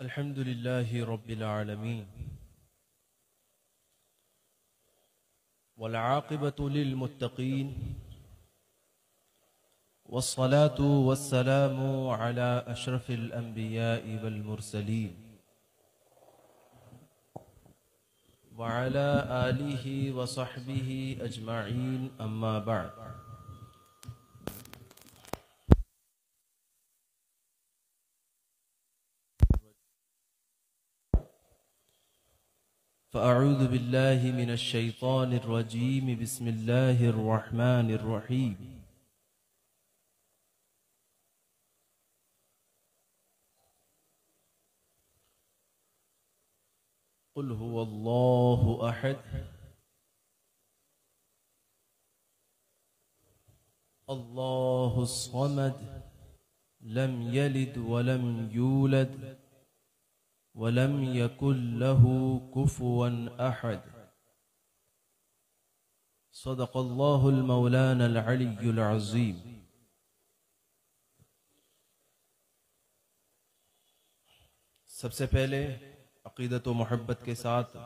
अल्हम्दुलिल्लाहि रब्बिल आलमीन वल आक़िबतु लिल मुत्तक़ीन वस्सलातु वस्सलामु अला अशरफिल अंबियाइ वल मुरसलीन व अला आलिहि व सहबिहि अजमईन अम्मा बअद। फ़अऊज़ु बिल्लाहि मिनश शैतानिर रजीम बिस्मिल्लाहिर रहमानिर रहीम। क़ुल हुवल्लाहु अहद अल्लाहुस समद लम यलिद वलम यूलद वलम यकुल लहू कुफुवन अहद। सदक़ल्लाहुल मौलानल अलियुल अज़ीम। सबसे पहले अक़ीदत व मोहब्बत के साथ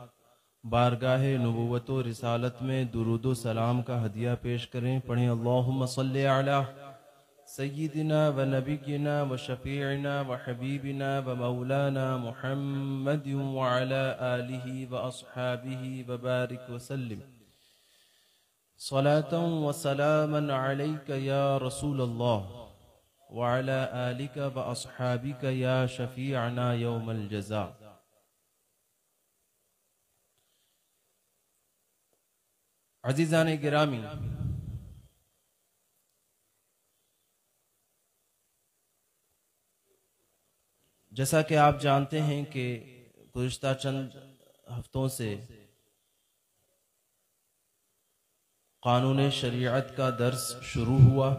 बारगाहे नबुव्वत व रिसालत में दुरूद व सलाम का हदिया पेश करें। पढ़ें अल्लाहुम्मा सल्लि अला सय्यिदिना व नबिय्यिना व शफ़ीइना व हबीबिना व मौलाना मुहम्मदिन व अला आलिहि व अस्हाबिहि व बारिक व सल्लिम सलातन व सलामन अलैका या रसूलल्लाह व अला आलिका व अस्हाबिका या शफ़ीअना यौमल जज़ा। अज़ीज़ान गिरामी, जैसा कि आप जानते हैं कि गुज़िश्ता चंद हफ्तों से कानून शरीयत का दर्स शुरू हुआ।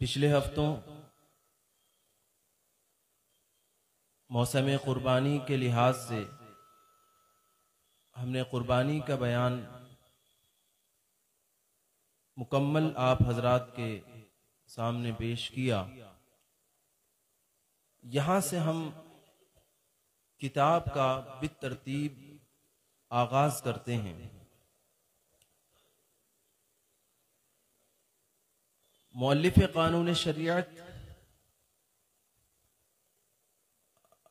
पिछले हफ्तों मौसम कुर्बानी के लिहाज से हमने कुर्बानी का बयान मुकम्मल आप हजरात के सामने पेश किया। यहाँ से हम किताब का बितरतीब आगाज करते हैं। मौलिफ कानून शरीयत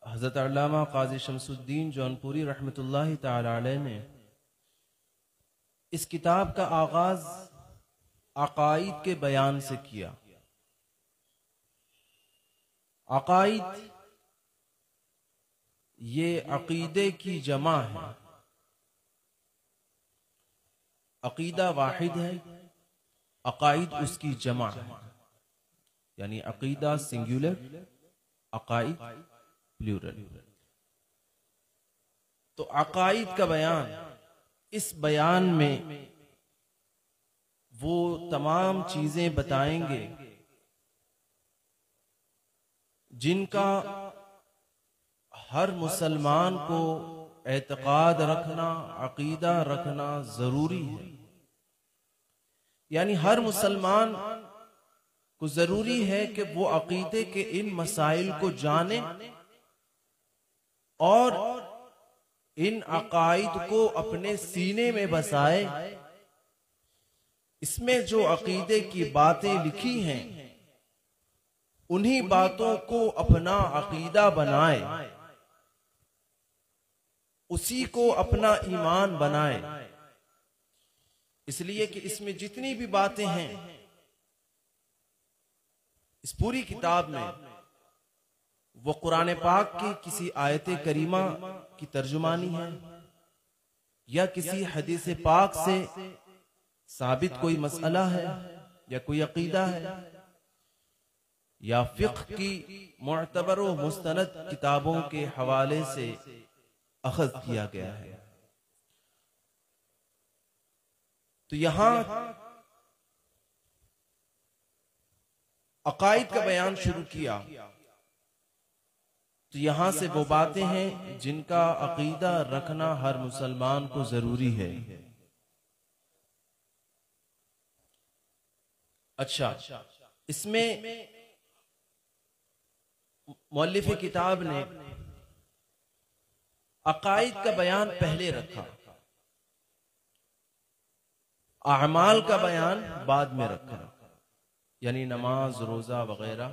हज़रत अल्लामा क़ाज़ी शमसुद्दीन जौनपुरी रहमतुल्लाहि ताला अलैह ने इस किताब का आगाज अक़ाइद के बयान से किया। अक़ाइद ये अक़ीदे की जमा है। अक़ीदा वाहिद है, अक़ाइद उसकी जमा है। यानी अक़ीदा सिंगुलर, अक़ाइद प्लूरल। तो अक़ाइद का बयान, इस बयान में वो तमाम चीजें बताएंगे जिनका हर मुसलमान को एतकाद रखना, अक़ीदा रखना जरूरी है। यानी हर मुसलमान को जरूरी है कि वो अक़ीदे के इन मसाइल को जाने और इन अक़ाइद को अपने सीने में बसाए। इसमें जो अक़ीदे की बातें लिखी हैं उन्हीं बातों को अपना अक़ीदा बनाए, उसी को अपना ईमान बनाए। इसलिए कि इसमें जितनी भी बातें हैं इस पूरी किताब में, वो कुरान पाक की किसी आयत करीमा की तर्जुमानी है या किसी हदीस पाक से साबित कोई मसला है या कोई अक़ीदा है या फ़िक़्ह की मुअतबर व मुस्तनद किताबों के हवाले से अख़ज़ किया गया है। तो यहां अक़ाइद का बयान शुरू किया। तो यहां से वो बातें हैं जिनका अक़ीदा रखना हर मुसलमान को जरूरी है। अच्छा, इसमें मुअल्लिफ किताब ने अकाइद का बयान पहले रखा, अमाल का बयान बाद में रखा। यानी नमाज, रोजा वगैरह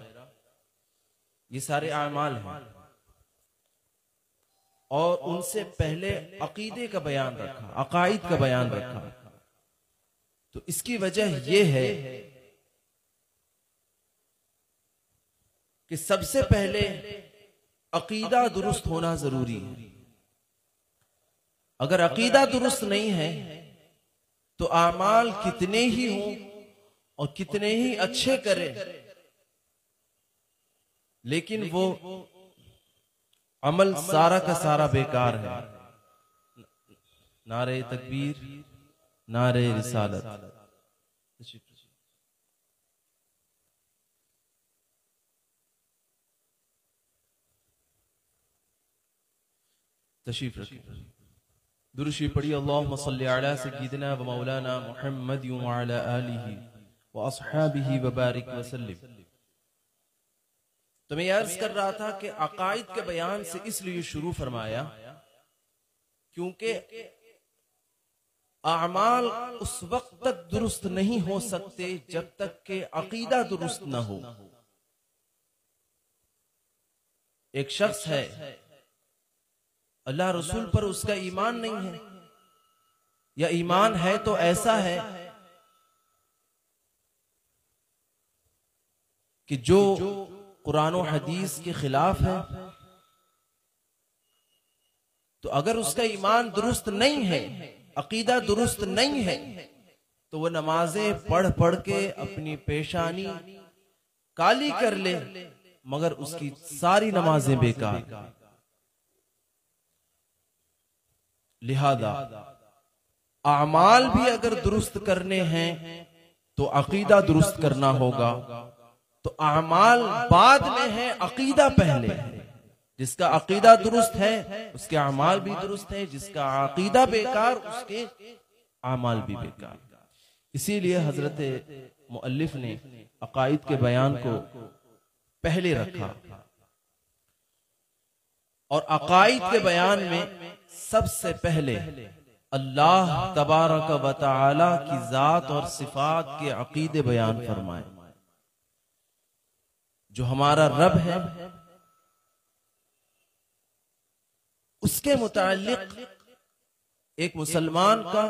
ये सारे अमाल हैं, और उनसे पहले अकीदे का बयान रखा, अकाइद का बयान रखा। तो इसकी वजह यह है कि सबसे पहले अकीदा दुरुस्त होना जरूरी है। अगर अकीदा दुरुस्त नहीं है तो आमाल कितने ही हों और कितने ही अच्छे करें, लेकिन वो अमल सारा का सारा बेकार है। नारे तकबीर, नारे रिसालत। तशरीफ रखिए, दुरूद पढ़िए। अल्लाहुम्मा सल्ली अला सय्यिदिना व मौलाना मुहम्मद व अला आलिहि व अस्हाबिहि व बारिक व सल्लिम। तो मैं अर्ज कर रहा था कि अकाइद के बयान से इसलिए शुरू फरमाया क्योंकि आमाल उस वक्त तक दुरुस्त नहीं हो सकते जब तक के अकीदा दुरुस्त न हो। एक शख्स है, अल्लाह रसूल पर उसका ईमान नहीं है, या ईमान है तो ऐसा है कि जो कुरान और हदीस के खिलाफ है, तो अगर उसका ईमान दुरुस्त नहीं है, अकीदा दुरुस्त नहीं है, तो वह नमाजें पढ़ पढ़ के अपनी पेशानी काली कर ले, मगर उसकी सारी नमाजें बेकार। लिहाजा आमाल भी अगर दुरुस्त करने हैं तो अकीदा दुरुस्त करना होगा। तो आमाल बाद में है, अकीदा पहले है। जिसका अकीदा दुरुस्त है उसके अमाल भी दुरुस्त है, जिसका अकीदा बेकार उसके अमाल भी बेकार। इसीलिए हजरत मुअल्लिफ ने अकाइद के बयान को पहले रखा, और अकाइद के बयान में सबसे पहले अल्लाह तबारक व तआला की जात और सिफात के अकीदे बयान फरमाए। जो हमारा रब है उसके मुताल्लिक एक मुसलमान का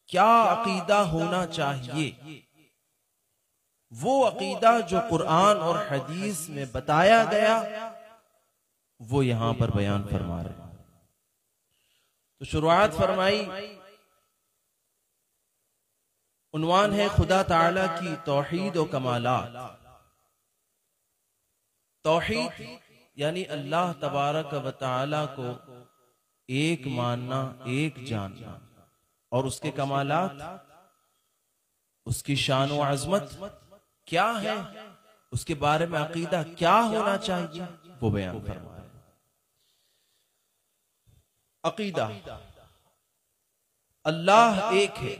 क्या अकीदा होना चाहिए, वो अकीदा जो कुरान और हदीस में बताया गया वो यहां पर बयान फरमा रहे हैं। तो शुरुआत फरमाई, उन्वान है खुदा ताला की तौहीद और कमालात। तौहीद यानी अल्लाह तबारक व तआला को एक मानना, एक जानना, और उसके कमालात, उसकी शान व अजमत क्या है, उसके बारे में अकीदा क्या होना चाहिए, वो बयान फरमाया। अकीदा, अल्लाह एक है।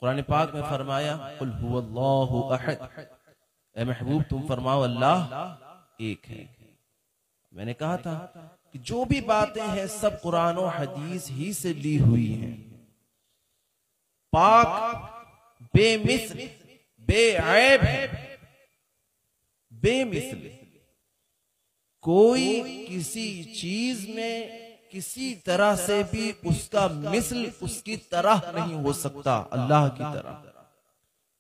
कुरान पाक में फरमाया कुल हुवल्लाहु अहद, ए महबूब तुम फरमाओ अल्लाह एक है। मैंने कहा था कि जो भी बातें हैं सब कुरान और हदीस ही से ली हुई हैं। पाक बेमिसल बेऐब है, बेमिसल। कोई किसी चीज में किसी तरह से भी उसका मिसल उसकी तरह नहीं हो सकता, अल्लाह की तरह।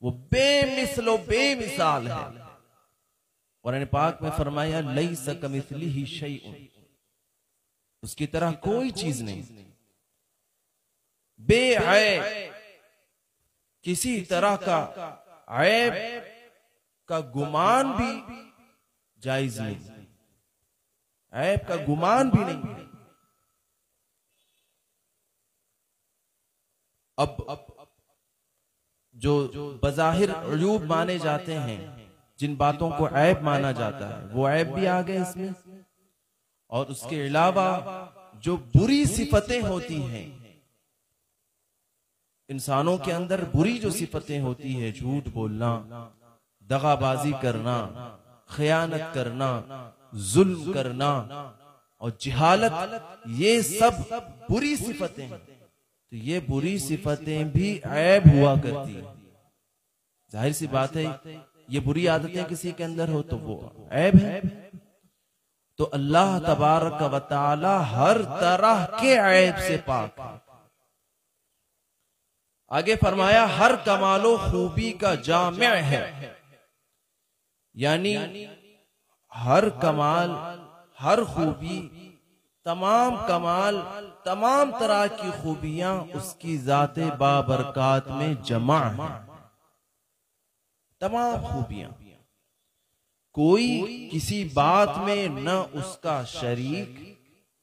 वो बेमिसलो बेमिसाल है। कुरान पाक में फरमाया लैसा कमिस्लिही शैउन, उसकी तरह कोई चीज नहीं। बेऐब, किसी तरह का ऐब का गुमान भी जायज नहीं, ऐब का गुमान भी नहीं। अब जो बज़ाहिर अयूब माने जाते हैं, जिन बातों को ऐब माना जाता है, वो ऐब भी आ गए इसमें। और उसके अलावा जो बुरी सिफतें होती हैं, इंसानों के अंदर बुरी जो सिफतें होती है, झूठ बोलना, दगाबाजी करना, खयानत करना, जुल्म करना और जिहालत, ये सब बुरी सिफतें हैं। तो ये बुरी सिफतें भी ऐब हुआ करती है। जाहिर सी बात है, ये बुरी आदतें किसी के अंदर हो तो वो ऐब है। तो अल्लाह तबारक व तआला हर तरह के ऐब से पाक है। आगे फरमाया हर कमालो खूबी का जामिअ है, यानी हर कमाल, हर खूबी, तमाम कमाल, तमाम तरह की खूबियां उसकी जाते बाबरकात में जमा है। तमाम खूबियां, कोई किसी बात में न उसका शरीक,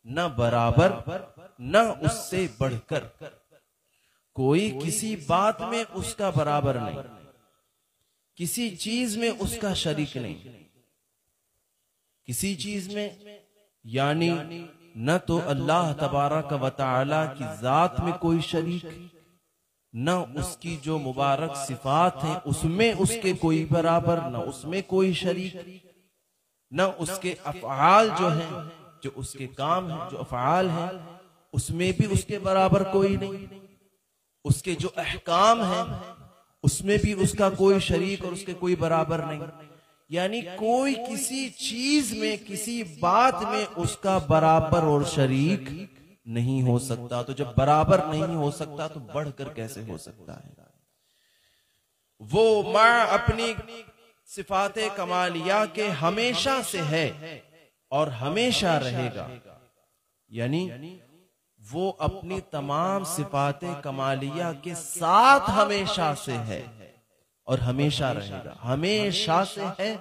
न बराबर, न उससे बढ़कर। कोई किसी बात में उसका बराबर नहीं, किसी चीज में उसका शरीक नहीं, किसी चीज में, यानी न तो अल्लाह तबारक व तआला की जात में कोई शरीक, न उसकी जो मुबारक सिफात हैं उसमें उसके कोई बराबर, न उसमें कोई शरीक, न उसके अफ़आल जो हैं, जो उसके काम हैं, जो अफ़आल हैं, उसमें भी उसके बराबर कोई नहीं। उसके जो अहकाम हैं उसमें भी उसका कोई शरीक और उसके कोई बराबर नहीं। यानी कोई किसी चीज में, किसी बात में उसका बराबर और शरीक नहीं हो सकता। तो जब बराबर नहीं हो सकता तो बढ़कर कैसे हो सकता है? वो मां अपनी सिफाते कमालिया के हमेशा से है और हमेशा रहेगा, यानी वो अपनी तमाम सिफाते कमालिया के साथ हमेशा से है और हमेशा रहेगा। हमेशा से है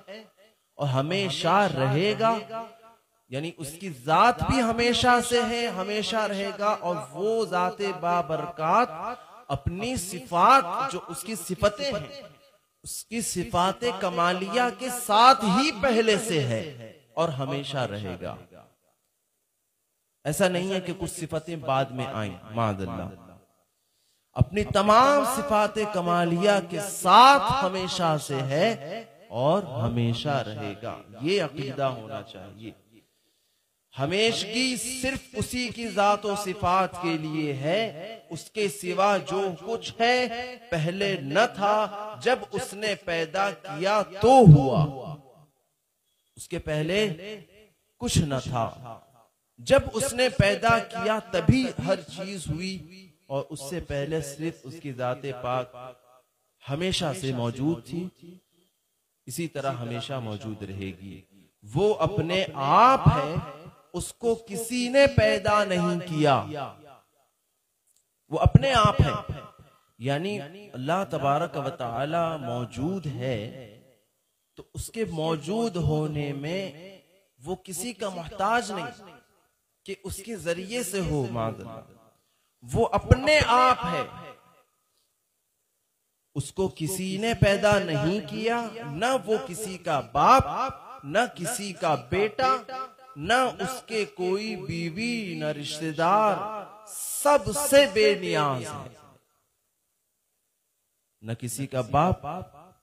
और हमेशा रहेगा, यानी उसकी जात भी हमेशा से है, हमेशा रहेगा। और वो जाते बाबरकात अपनी सिफात, जो उसकी सिफतें हैं, उसकी सिफाते कमालिया के साथ ही पहले से है और हमेशा रहेगा। ऐसा नहीं है कि कुछ सिफतें बाद में आई, माअल्लाह। अपनी तमाम सिफाते कमालिया के साथ हमेशा से है और हमेशा रहेगा। ये अकीदा होना चाहिए। हमेशगी सिर्फ उसी की जात और सिफात के लिए है, उसके सिवा जो कुछ है पहले न था, जब उसने पैदा किया तो हुआ। उसके पहले कुछ न था, जब उसने पैदा किया तभी हर चीज हुई। और उससे पहले सिर्फ उसकी जाते पाक हमेशा से मौजूद थी, इसी तरह हमेशा मौजूद रहेगी। वो अपने आप है, उसको किसी ने पैदा नहीं किया, वो अपने आप है। यानी अल्लाह तबारक व तआला मौजूद है तो उसके मौजूद होने में वो किसी का मोहताज नहीं कि उसके जरिए से हो। माज़अल्लाह, वो अपने आप है, उसको किसी ने पैदा नहीं किया, न वो किसी का बाप, न किसी का बेटा, न उसके कोई बीवी, न रिश्तेदार, सबसे बेनियाज है। न किसी का बाप,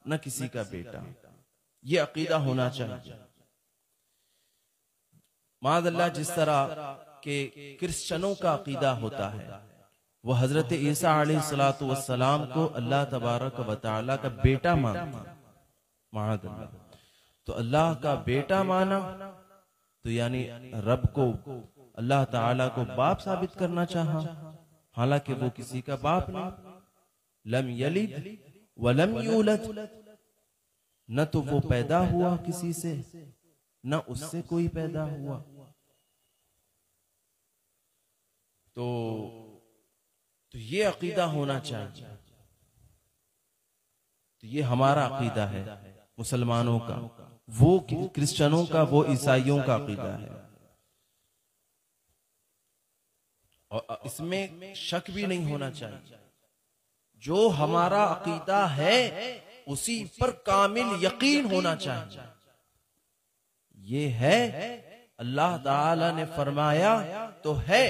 न किसी का बेटा। ये अकीदा होना चाहिए। माज़अल्लाह, जिस तरह के क्रिश्चियनों का अकीदा होता है, वो हजरत ईसा अलैहिस्सलातु वस्सलाम को अल्लाह तबारक व तआला का बेटा मानते हैं। माज़अल्लाह, तो अल्लाह का बेटा माना तो यानी रब को, अल्लाह ताला को बाप साबित करना चाहा, हालांकि वो किसी का बाप नहीं। लम यलिद व लम यूलद, न तो वो पैदा हुआ किसी से, न उससे कोई पैदा हुआ। तो ये अकीदा होना चाहिए। तो ये हमारा अकीदा है मुसलमानों का, वो क्रिश्चियनों का, वो ईसाइयों का अकीदा है। और इसमें शक भी नहीं होना चाहिए। जो हमारा अकीदा है उसी पर कामिल यकीन होना चाहिए। ये है, अल्लाह ताला ने फरमाया तो है,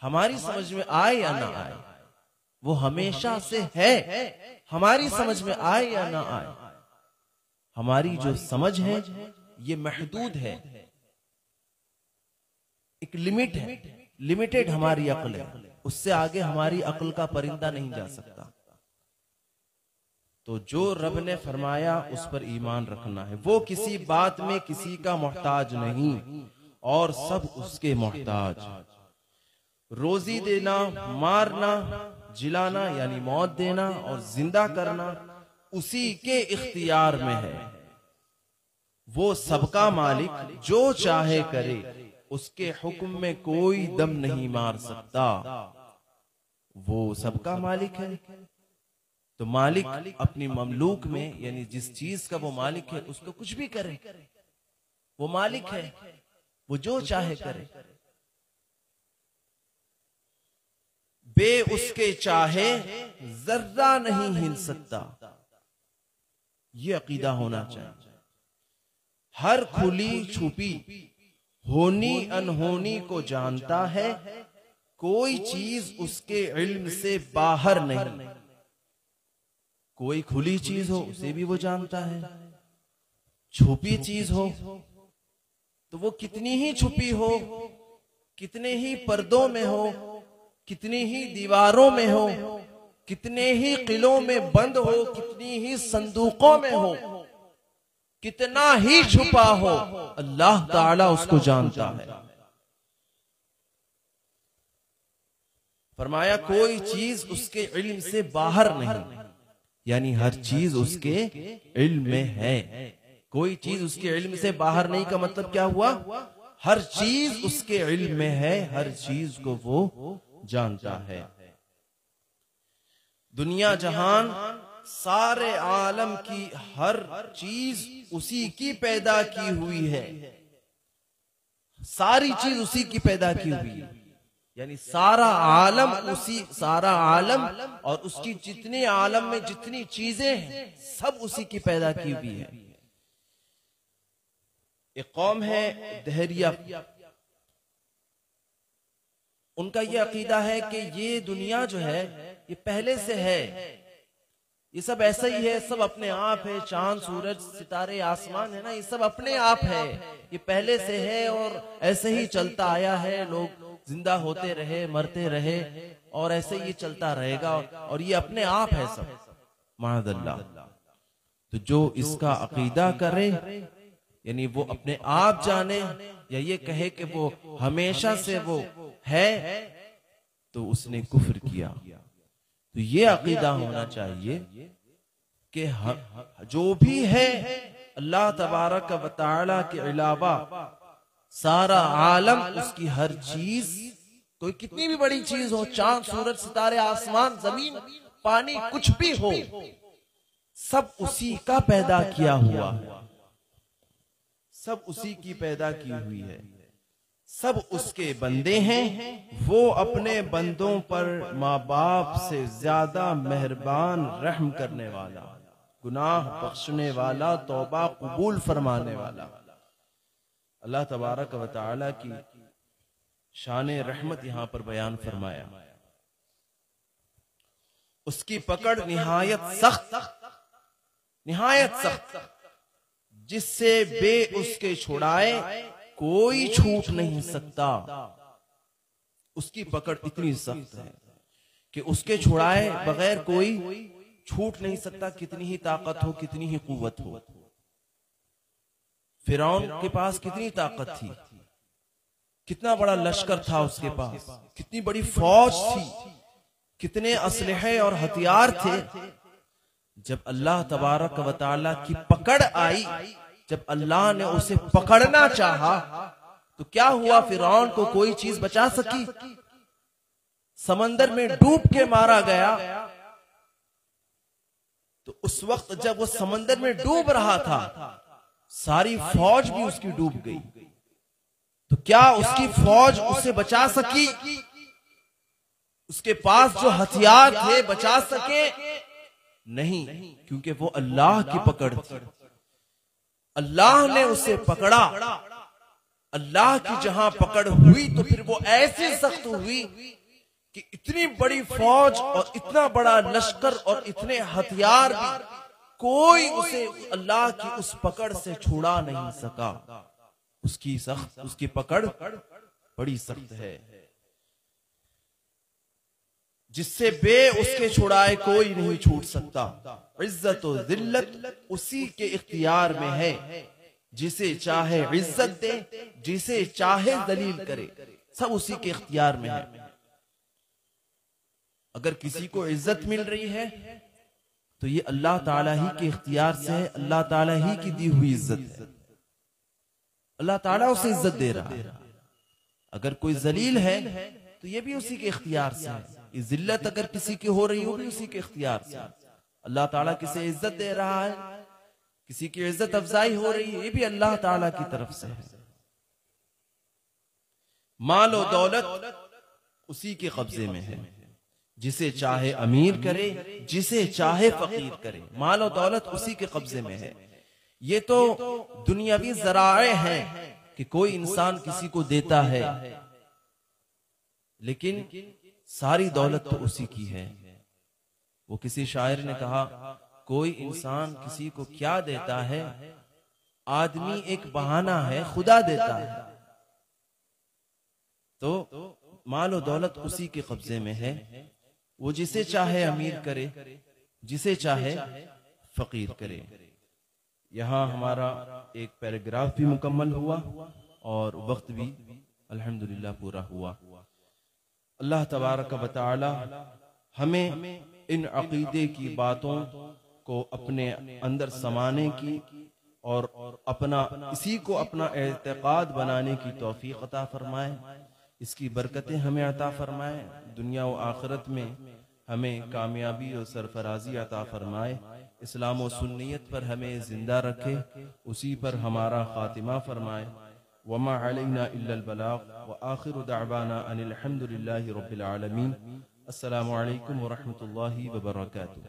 हमारी समझ में आए या ना आए, वो हमेशा से है, हमारी समझ में आए या ना आए, हमारी जो समझ है ये महदूद है, एक लिमिट है, लिमिटेड हमारी अक्ल है, उससे आगे हमारी अक्ल का परिंदा नहीं जा सकता। तो जो रब ने फरमाया उस पर ईमान रखना है। वो किसी बात में किसी का मोहताज नहीं और सब उसके मोहताज। रोजी देना, मारना, जिलाना यानी मौत देना और जिंदा करना उसी के इख्तियार में है। वो सबका मालिक, जो चाहे करे, उसके हुक्म में कोई दम नहीं मार सकता। वो सबका मालिक है। तो मालिक अपनी ममलूक में यानी जिस चीज का वो मालिक है उसको कुछ भी करे, वो मालिक है, वो जो चाहे करे। बे उसके चाहे जर्रा नहीं हिल सकता। ये अकीदा होना चाहिए। हर खुली छुपी, होनी अनहोनी को जानता है, कोई चीज उसके इल्म से बाहर नहीं। कोई खुली चीज हो उसे भी वो जानता है, छुपी चीज हो तो वो कितनी ही छुपी हो, कितने ही पर्दों में हो, कितनी ही दीवारों में हो, कितने ही किलों में बंद हो, कितनी ही संदूकों में हो, कितना ही छुपा हो, अल्लाह ताला उसको जानता है। फरमाया कोई चीज उसके इल्म से बाहर नहीं, यानी हर चीज उसके इल्म में है। कोई चीज उसके इल्म से बाहर नहीं का मतलब क्या हुआ? हर चीज उसके इल्म में है, हर चीज को वो जानता है। दुनिया जहान सारे आलम की हर चीज उसी की पैदा की हुई है। सारी चीज उसी की पैदा की हुई है, यानी सारा आलम और उसकी जितने आलम में जितनी चीजें हैं सब उसी की पैदा की हुई है। एक कौम है दहरिया, उनका यह अकीदा है कि ये दुनिया जो है ये पहले से है, ये सब ऐसा ही है, सब अपने आप है। चांद सूरज सितारे आसमान है ना, ये सब अपने आप है, ये पहले से है और ऐसे ही चलता आया है। लोग जिंदा होते रहे, मरते रहे और ऐसे ये चलता रहेगा और ये अपने आप है सब, माअज़ल्लाह। तो जो इसका अकीदा करे, यानी वो अपने आप जाने या ये कहे कि वो हमेशा से वो है, तो उसने कुफ्र किया। तो ये अकीदा होना चाहिए कि जो भी है अल्लाह तबारक व तआला के अलावा सारा आलम, उसकी हर चीज, कोई कितनी भी बड़ी चीज हो, चांद सूरज सितारे आसमान जमीन पानी कुछ भी हो, सब उसी का पैदा किया हुआ है, सब उसी की पैदा की हुई है, सब उसके बंदे हैं। वो अपने बंदों पर माँ बाप से ज्यादा मेहरबान, रहम करने वाला, गुनाह बख्शने वाला, तौबा कबूल फरमाने वाला। अल्लाह तबारक व तआला की शान रहमत यहां पर बयान फरमाया। उसकी पकड़ निहायत सख्त, निहायत सख्त, जिससे बे उसके छुड़ाए कोई छूट नहीं सकता। उसकी पकड़ इतनी सख्त है कि उसके छुड़ाए बगैर कोई छूट नहीं सकता, कितनी ही ताकत हो, कितनी ही कुव्वत हो। फिरौन के पास कितनी ताकत थी, कितना बड़ा लश्कर था उसके पास, कितनी बड़ी फौज थी, कितने असलहे और हथियार थे। जब अल्लाह तबारक व तआला की पकड़ आई, जब अल्लाह ने उसे पकड़ना चाहा, तो क्या हुआ? फिरौन को कोई चीज बचा सकी? समंदर में डूब के मारा गया। तो उस वक्त जब वो समंदर में डूब रहा था, सारी फौज भी उसकी डूब गई। तो क्या उसकी फौज उसे बचा सकी? उसके पास जो हथियार थे बचा सके? नहीं, क्योंकि वो अल्लाह की पकड़ थी। अल्लाह ने उसे पकड़ा। अल्लाह की जहां पकड़ हुई तो फिर वो ऐसी सख्त हुई कि इतनी बड़ी फौज और इतना बड़ा लश्कर और इतने हथियार भी कोई उसे अल्लाह की उस पकड़ से छुड़ा नहीं सका। उसकी पकड़ बड़ी सख्त है, जिससे बे उसके छुड़ाए कोई नहीं छूट सकता। इज्जत और जिल्लत उसी के इख्तियार में है, जिसे चाहे इज्जत दे, जिसे चाहे दलील करे, सब उसी के इख्तियार में है। अगर किसी को इज्जत मिल रही है तो ये अल्लाह ताला ही के इख्तियार से है, अल्लाह ताला ही की दी हुई इज्जत है, अल्लाह ताला उसे इज्जत दे रहा है। अगर कोई जलील है तो ये भी उसी के इख्तियार से है। जिल्लत अगर किसी की हो रही हो भी उसी के इख्तियार से। अल्लाह ताला किसे इज्जत दे रहा है, किसी की इज्जत अफजाई हो रही है, ये भी अल्लाह ताला की तरफ से है। माल और दौलत उसी के कब्जे में है, जिसे चाहे अमीर करे, जिसे चाहे फकीर करे, माल और दौलत उसी के कब्जे में है। ये तो दुनियावी जराए हैं कि कोई इंसान किसी को देता है, लेकिन सारी दौलत तो उसी की है। वो किसी शायर ने कहा, कोई इंसान किसी को क्या देता है, आदमी एक बहाना है, खुदा देता है। तो माल और दौलत उसी के कब्जे में है। वो जिसे चाहे अमीर करे, जिसे चाहे फकीर करे। यहाँ हमारा एक पैराग्राफ भी मुकम्मल हुआ और वक्त भी अल्हम्दुलिल्लाह पूरा हुआ। अल्लाह तबारक व तआला हमें इन अकीदे की बातों को अपने अंदर समाने की और इसी को अपना एतकाद बनाने की तौफीक अता फरमाए। इसकी बरकतें हमें अता फरमाए, दुनिया व आखिरत में हमें कामयाबी और सरफराजी अता फरमाए। इस्लाम और सुन्नियत पर हमें जिंदा रखे, उसी पर हमारा खातिमा फरमाए। वमा अलैना इल्लल बलाग व आखिरु दअवाना अनिल हम्दुलिल्लाहि रब्बिल आलमीन। अस्सलामु अलैकुम व रहमतुल्लाहि व बरकातुहू।